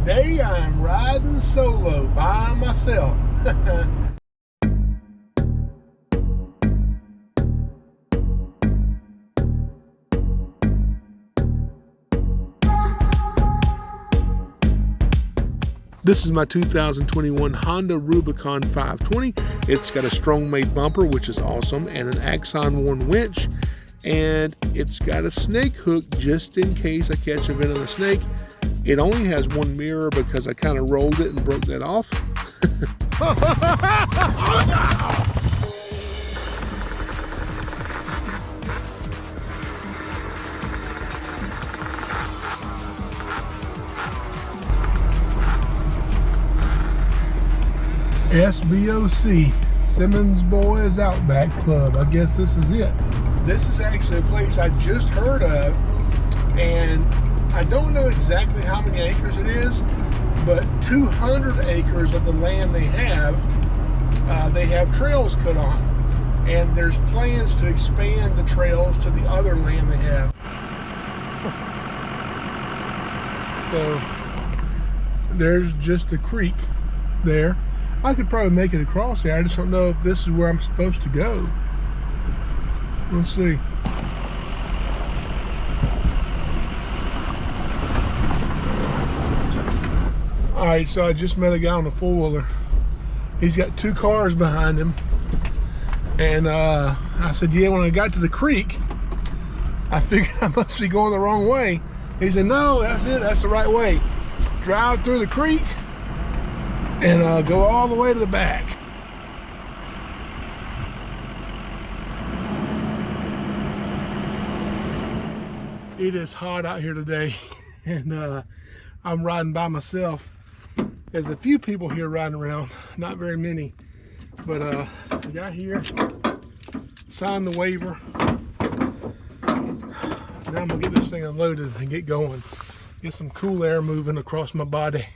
Today I'm riding solo by myself. This is my 2021 Honda Rubicon 520. It's got a strong made bumper, which is awesome, and an Axon worn winch. And it's got a snake hook just in case I catch a venomous snake. It only has one mirror because I kind of rolled it and broke that off. SBOC, Simmons Boys Outback Club. I guess this is it. This is actually a place I just heard of, and I don't know exactly how many acres it is, but 200 acres of the land they have trails cut on, and there's plans to expand the trails to the other land they have. So there's just a creek there. I could probably make it across there. I just don't know if this is where I'm supposed to go. Let's see. All right, so I just met a guy on a four-wheeler. He's got two cars behind him. And I said, yeah, when I got to the creek, I figured I must be going the wrong way. He said, no, that's it, that's the right way. Drive through the creek and go all the way to the back. It is hot out here today, and I'm riding by myself. There's a few people here riding around, not very many, but I got here, signed the waiver. Now I'm gonna get this thing unloaded and get going. Get some cool air moving across my body.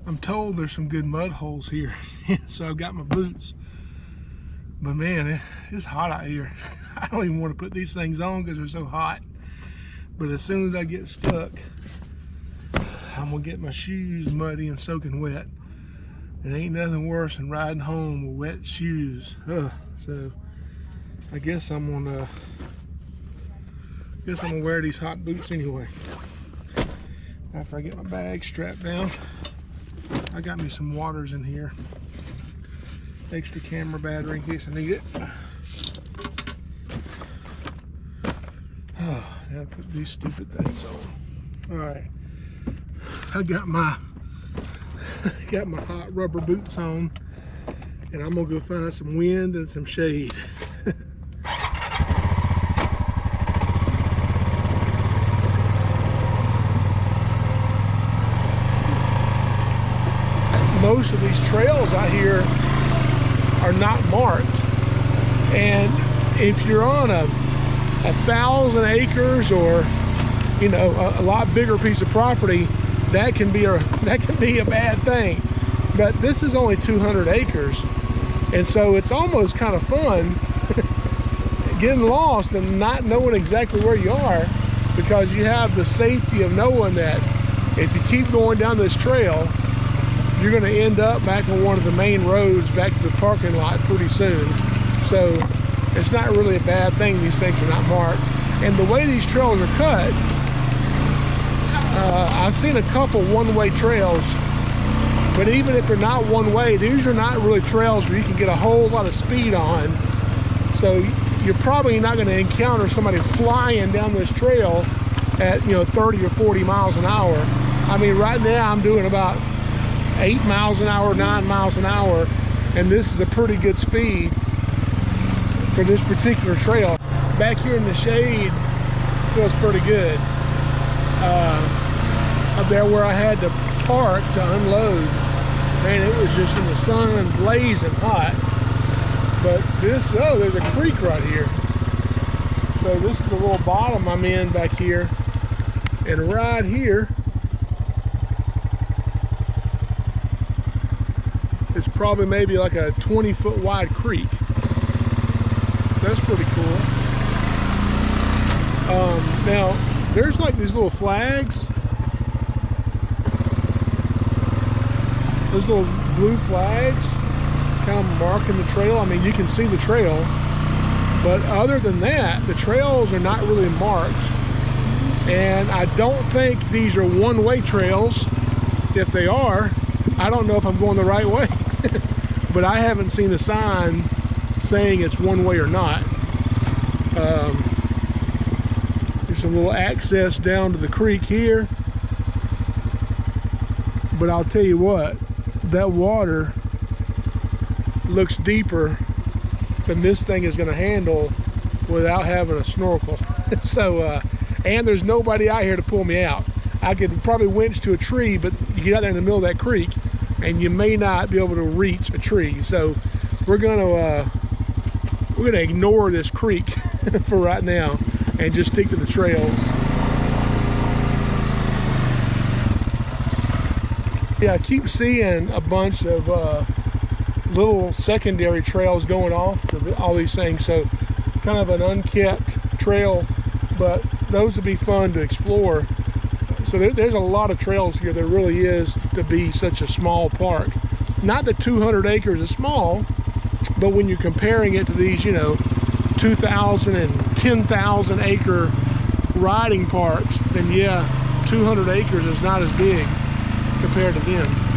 I'm told there's some good mud holes here, so I've got my boots. But man, it's hot out here. I don't even want to put these things on because they're so hot. But as soon as I get stuck, I'm gonna get my shoes muddy and soaking wet. It ain't nothing worse than riding home with wet shoes. So I guess I'm gonna wear these hot boots anyway. After I get my bag strapped down, I got me some waters in here. Extra camera battery in case I need it. Oh, now put these stupid things on. All right, I got my hot rubber boots on, and I'm gonna go find some wind and some shade. Most of these trails out here are not marked, and if you're on a 1,000 acres or a lot bigger piece of property, that can be a bad thing. But this is only 200 acres, and so it's almost kind of fun getting lost and not knowing exactly where you are, because you have the safety of knowing that if you keep going down this trail, you're going to end up back on one of the main roads back to the parking lot pretty soon. So it's not really a bad thing these things are not marked. And the way these trails are cut, I've seen a couple one-way trails, but even if they're not one-way, these are not really trails where you can get a whole lot of speed on. So you're probably not going to encounter somebody flying down this trail at 30 or 40 miles an hour. I mean, right now I'm doing about 8 miles an hour, 9 miles an hour, and this is a pretty good speed for this particular trail. Back here in the shade feels pretty good. Up there where I had to park to unload, man, it was just in the sun, blazing hot. But this, oh, there's a creek right here. So So this is the little bottom I'm in back here, and right here is probably maybe like a 20-foot wide creek. That's pretty cool. Now there's like these little flags, those little blue flags kind of marking the trail. I mean, you can see the trail, but other than that, the trails are not really marked. And I don't think these are one-way trails. If they are, I don't know if I'm going the right way. But I haven't seen a sign saying it's one way or not. There's a little access down to the creek here. But I'll tell you what, that water looks deeper than this thing is going to handle without having a snorkel. So, and there's nobody out here to pull me out. I could probably winch to a tree, but you get out there in the middle of that creek and you may not be able to reach a tree. So we're gonna ignore this creek for right now and just stick to the trails. Yeah, I keep seeing a bunch of little secondary trails going off to all these things. So kind of an unkept trail, but those would be fun to explore. So there's a lot of trails here. There really is, to be such a small park. Not that 200 acres is small, but when you're comparing it to these, you know, 2,000 and 10,000 acre riding parks, then yeah, 200 acres is not as big compared to them.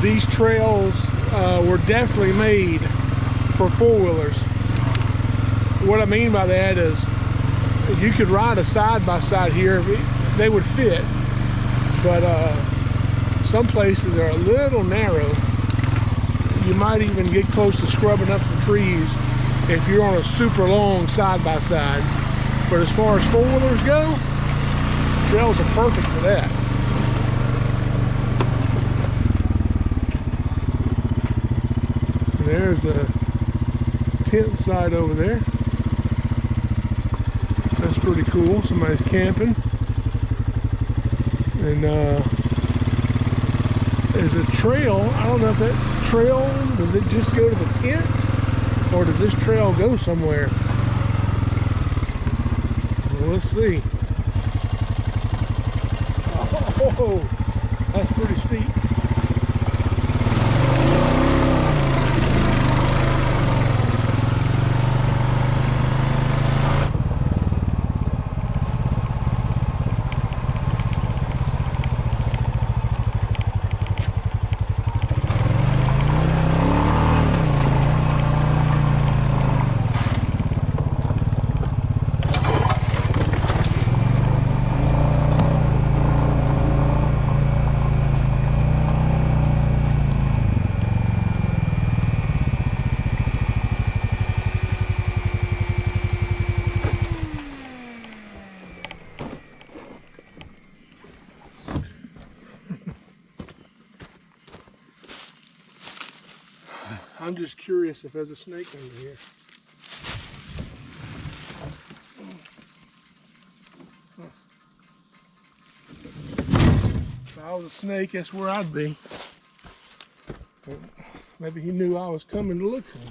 These trails were definitely made for four-wheelers. What I mean by that is you could ride a side-by-side here, they would fit, but some places are a little narrow. You might even get close to scrubbing up some trees if you're on a super long side-by-side. But as far as four-wheelers go, trails are perfect for that. There's a tent site over there. That's pretty cool. Somebody's camping. And there's a trail. I don't know if that trail, does it just go to the tent? Or does this trail go somewhere? Well, let's see. Oh, that's pretty steep. I'm just curious if there's a snake under here. If I was a snake, that's where I'd be. But maybe he knew I was coming to look for him.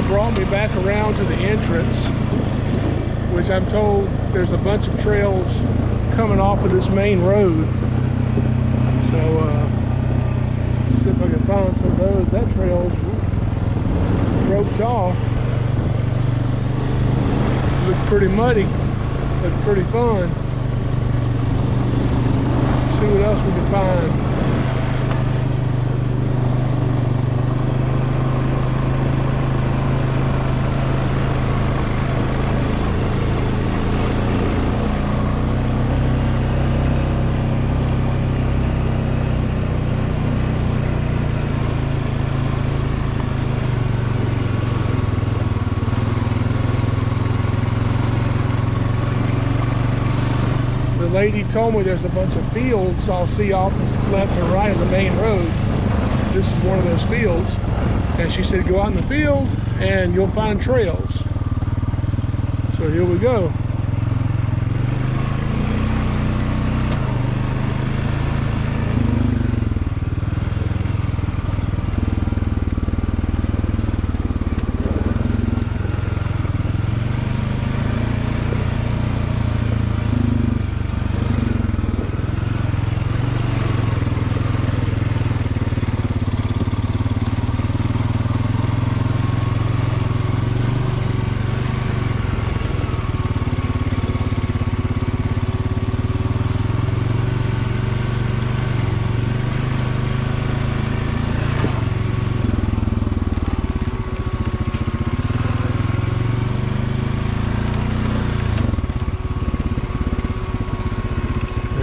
Brought me back around to the entrance, which I'm told there's a bunch of trails coming off of this main road. So see if I can find some of those. That trail's roped off. Looks pretty muddy. Looked pretty fun. See what else we can find. The lady told me there's a bunch of fields I'll see off the left and right of the main road. This is one of those fields, and she said go out in the field and you'll find trails. So here we go.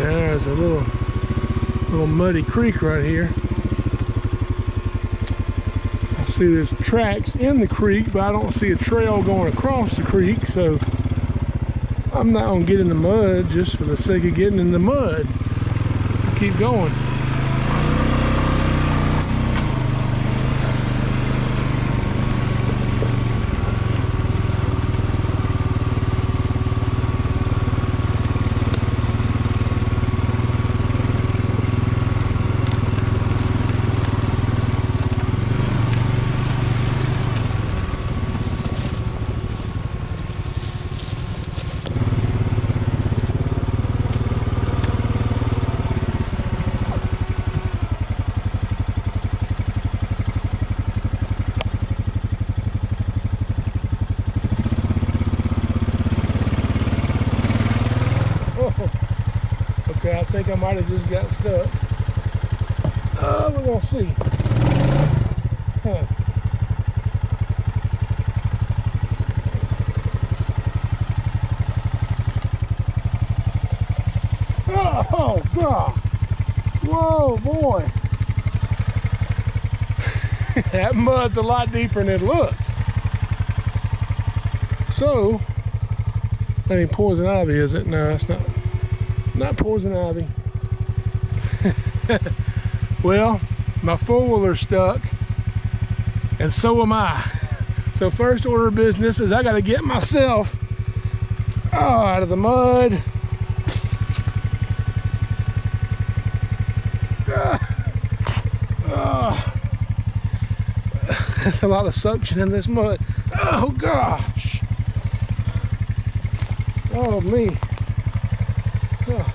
There's a little muddy creek right here. I see there's tracks in the creek, but I don't see a trail going across the creek, so I'm not gonna get in the mud just for the sake of getting in the mud. I'll keep going. Okay, I think I might have just got stuck. We're gonna see. Huh. Oh God! Whoa, boy! That mud's a lot deeper than it looks. So, that ain't poison ivy, is it? No, it's not. Not poison ivy. Well, my four-wheeler's stuck, and so am I. So first order of business is I got to get myself out of the mud. There's a lot of suction in this mud. Oh gosh. Oh me. Oh.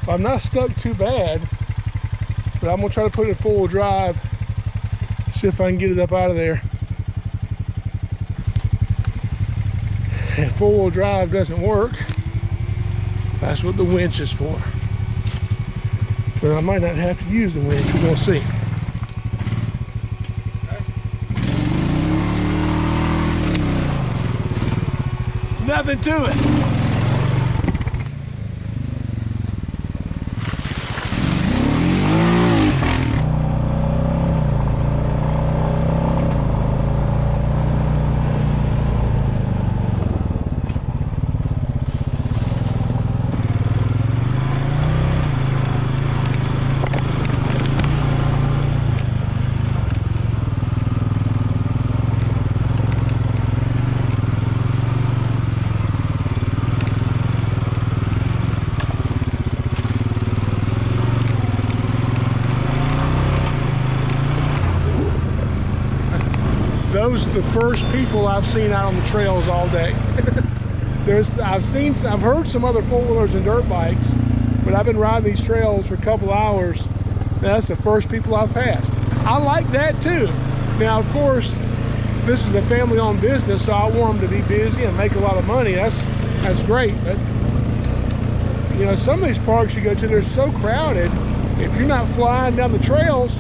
I'm not stuck too bad, but I'm gonna try to put it in four-wheel drive, see if I can get it up out of there. If four-wheel drive doesn't work, that's what the winch is for. But I might not have to use the winch, we're gonna see. Nothing to it. Those are the first people I've seen out on the trails all day. I've heard some other four-wheelers and dirt bikes, but I've been riding these trails for a couple hours. That's the first people I've passed. I like that too. Now, of course, this is a family-owned business, so I want them to be busy and make a lot of money. That's great. But you know, some of these parks you go to, they're so crowded. If you're not flying down the trails,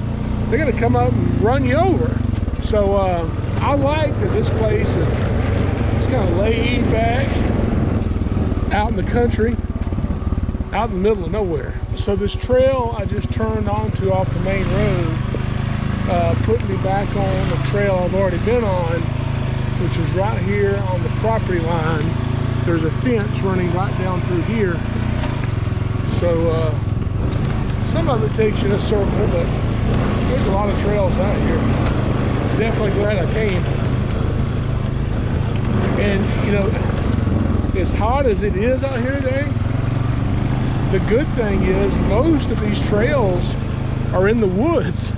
they're gonna come up and run you over. So I like that this place is, it's kind of laid back, out in the country, out in the middle of nowhere. So this trail I just turned onto off the main road, put me back on the trail I've already been on, which is right here on the property line. There's a fence running right down through here. So some of it takes you in a circle, but there's a lot of trails out here. Definitely glad I came. And you know, as hot as it is out here today, the good thing is most of these trails are in the woods.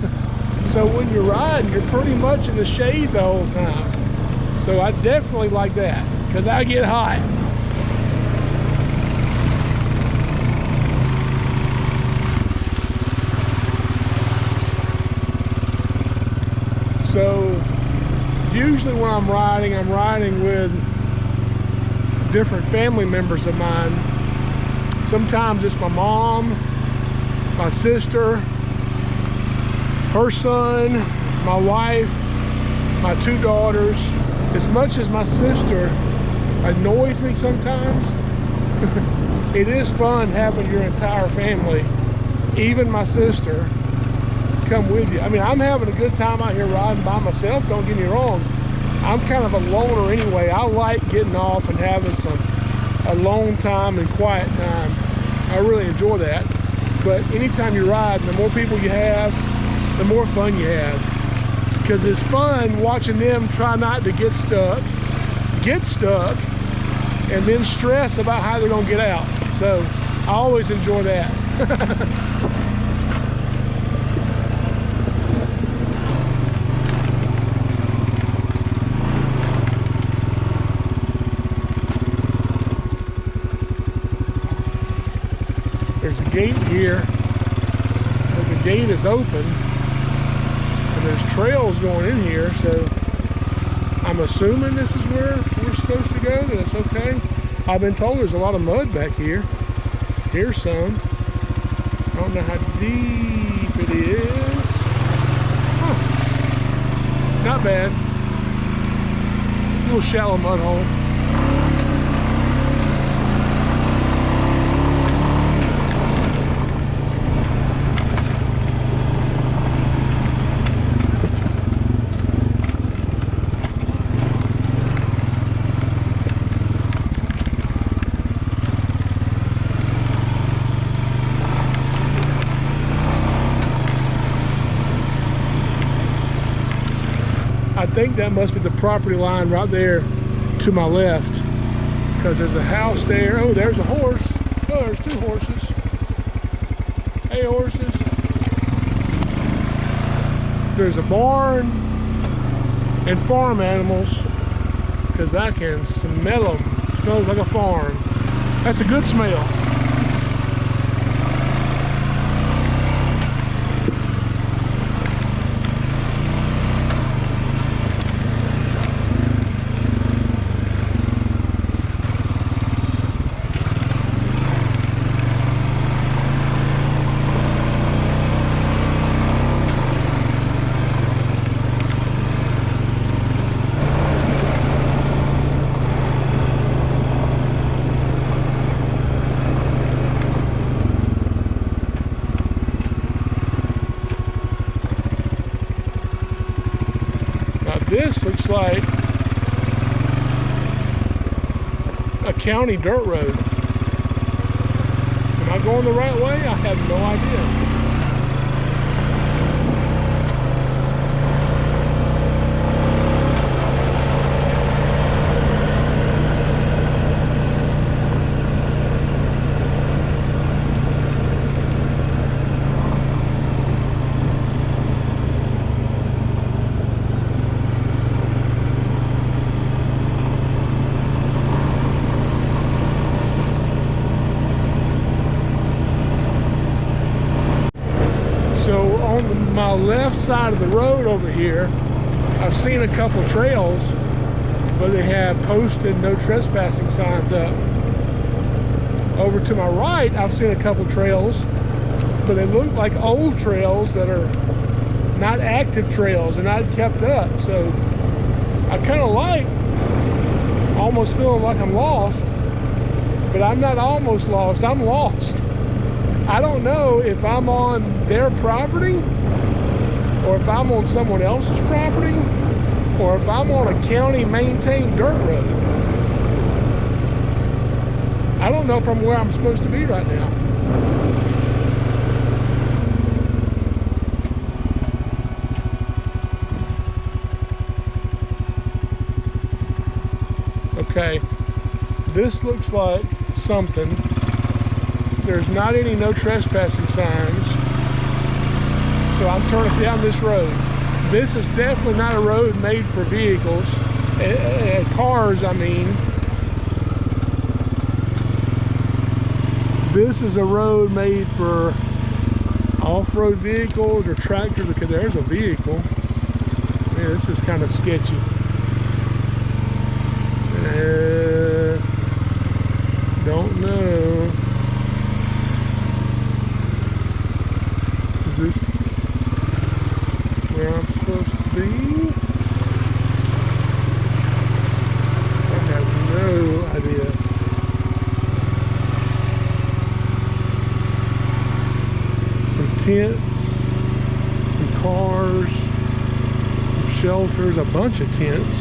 So when you're riding, you're pretty much in the shade the whole time. So I definitely like that, because I get hot. So usually when I'm riding with different family members of mine. Sometimes it's my mom, my sister, her son, my wife, my 2 daughters. As much as my sister annoys me sometimes, it is fun having your entire family, even my sister, come with you. I mean, I'm having a good time out here riding by myself, don't get me wrong. I'm kind of a loner anyway. I like getting off and having alone time and quiet time. I really enjoy that. But anytime you ride, the more people you have, the more fun you have. Because it's fun watching them try not to get stuck, and then stress about how they're gonna get out. So I always enjoy that. There's a gate here, but the gate is open, and there's trails going in here, so I'm assuming this is where we're supposed to go, that it's okay. I've been told there's a lot of mud back here. Here's some. I don't know how deep it is. Huh. Not bad. A little shallow mud hole. I think that must be the property line right there to my left, because there's a house there. Oh, there's a horse. Oh, there's 2 horses. Hey, horses. There's a barn and farm animals, because I can smell them. Smells like a farm. That's a good smell. This looks like a county dirt road. Am I going the right way? I have no idea. So on my left side of the road over here, I I've seen a couple trails where they have posted no trespassing signs up. Over to my right, I've seen a couple trails, but they look like old trails that are not active trails and not kept up. So I kind of like almost feeling like I'm lost, but I'm not almost lost, I'm lost. I don't know if I'm on their property or if I'm on someone else's property or if I'm on a county maintained dirt road. I don't know from where I'm supposed to be right now. Okay, this looks like something. There's not any no trespassing signs, so I'm turning down this road. This is definitely not a road made for vehicles, cars I mean. This is a road made for off-road vehicles or tractors. Okay, there's a vehicle. Man, this is kind of sketchy. Don't know. Is this where I'm supposed to be? I have no idea. Some tents, some cars, some shelters, a bunch of tents.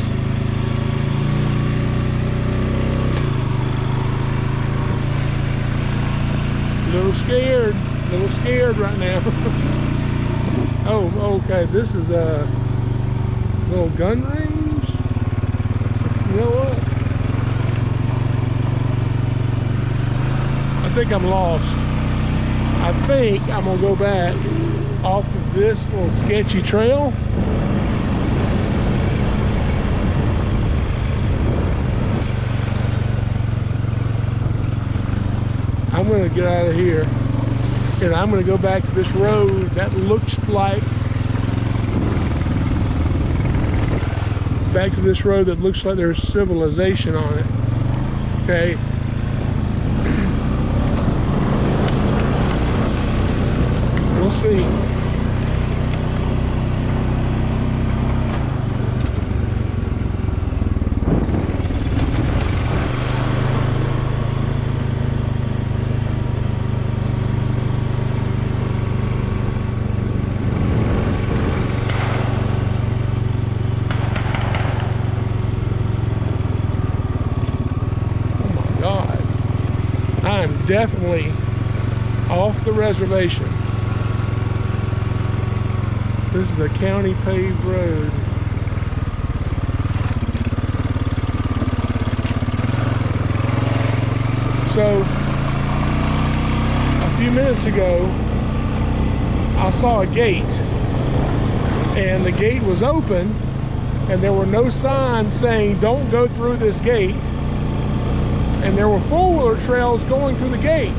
A little scared right now. Oh, okay, this is a little gun range. You know what? I think I'm lost. I think I'm gonna go back off of this little sketchy trail. I'm going to get out of here and I'm going to go back to this road that looks like there's civilization on it. Okay. We'll see. Definitely off the reservation. This is a county paved road. So a few minutes ago I saw a gate and the gate was open and there were no signs saying don't go through this gate. And there were four-wheeler trails going through the gate.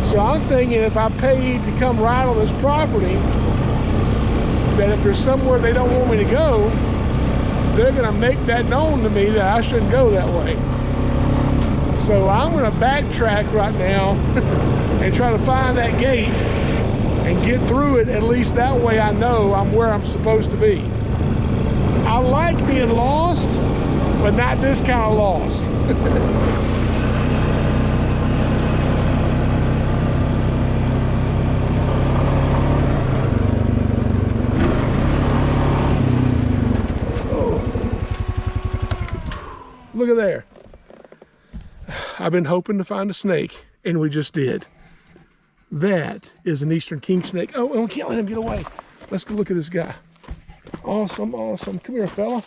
So I'm thinking if I paid to come ride on this property, that if there's somewhere they don't want me to go, they're gonna make that known to me that I shouldn't go that way. So I'm gonna backtrack right now and try to find that gate and get through it. At least that way I know I'm where I'm supposed to be. I like being lost, but not this kind of lost. Oh. Look at there. I've been hoping to find a snake, and we just did. That is an eastern king snake. Oh, and we can't let him get away. Let's go look at this guy. Awesome, awesome. Come here, fella.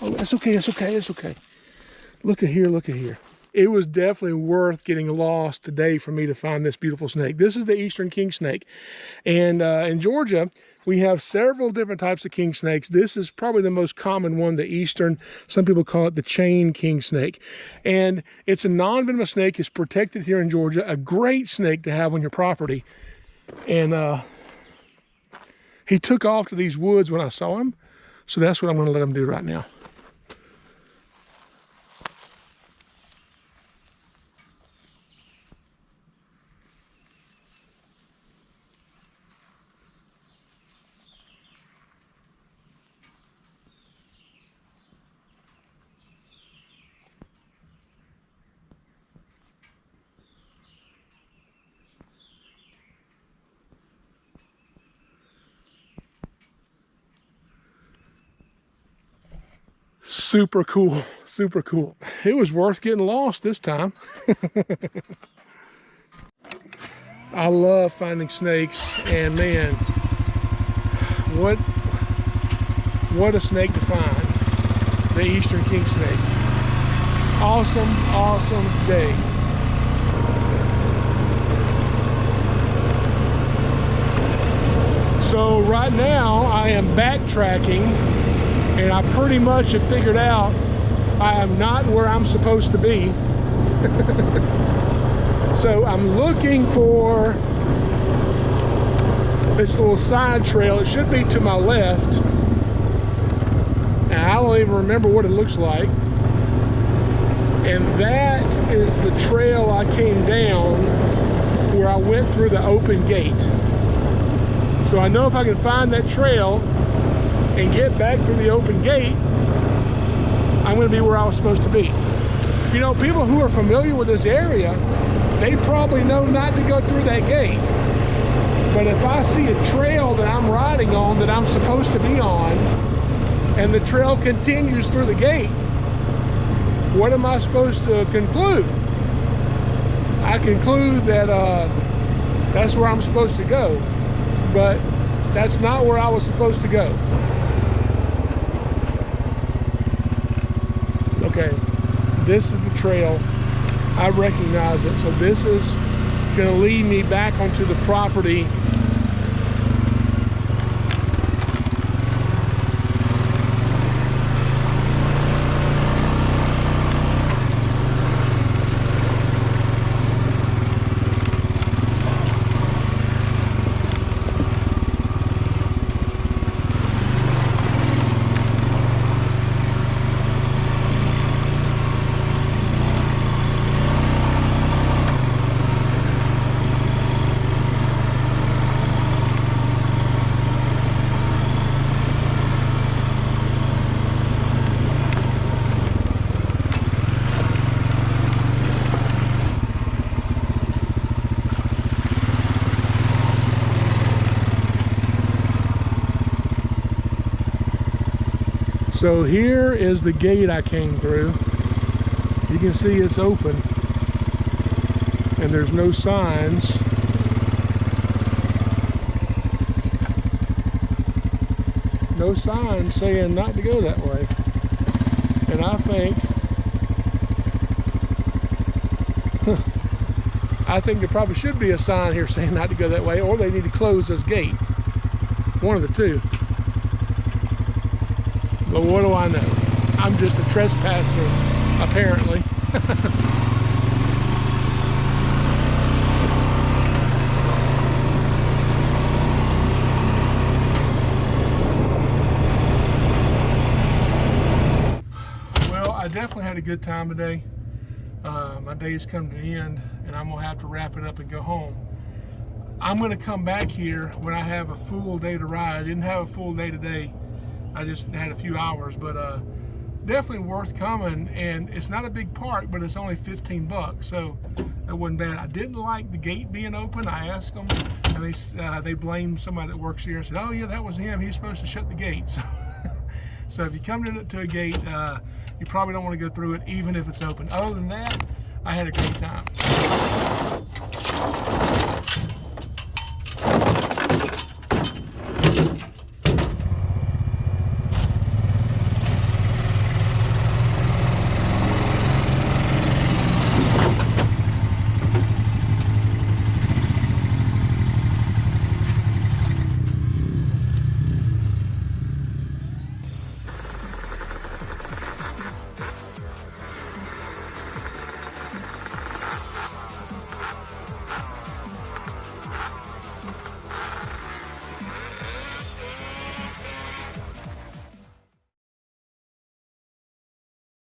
Oh, that's okay, it's okay, it's okay. Look at here, look at here. It was definitely worth getting lost today for me to find this beautiful snake. This is the eastern king snake. And in Georgia, we have several different types of king snakes. This is probably the most common one, the eastern. Some people call it the chain king snake. And it's a non-venomous snake. It's protected here in Georgia. A great snake to have on your property. And he took off to these woods when I saw him. So that's what I'm going to let them do right now. Super cool, super cool. It was worth getting lost this time. I love finding snakes, and man, what a snake to find. The Eastern King snake. Awesome, awesome day. So right now I am backtracking, and I pretty much have figured out I am not where I'm supposed to be. So I'm looking for this little side trail. It should be to my left. And I don't even remember what it looks like. And that is the trail I came down where I went through the open gate. So I know if I can find that trail and get back through the open gate, I'm going to be where I was supposed to be. You know, people who are familiar with this area, they probably know not to go through that gate. But if I see a trail that I'm riding on that I'm supposed to be on, and the trail continues through the gate, what am I supposed to conclude? I conclude that that's where I'm supposed to go, but that's not where I was supposed to go. Okay, this is the trail. I recognize it. So this is going to lead me back onto the property. So here is the gate I came through. You can see it's open and there's no signs. No signs saying not to go that way. And I think there probably should be a sign here saying not to go that way, or they need to close this gate. One of the two. But what do I know? I'm just a trespasser, apparently. Well, I definitely had a good time today. My day's come to an end, and I'm gonna have to wrap it up and go home. I'm gonna come back here when I have a full day to ride. I didn't have a full day today. I just had a few hours, but definitely worth coming. And it's not a big park, but it's only 15 bucks, so it wasn't bad. I didn't like the gate being open. I asked them, and they blamed somebody that works here and said, oh yeah, that was him, he's supposed to shut the gate. So if you come to a gate, you probably don't want to go through it, even if it's open. Other than that, I had a great time.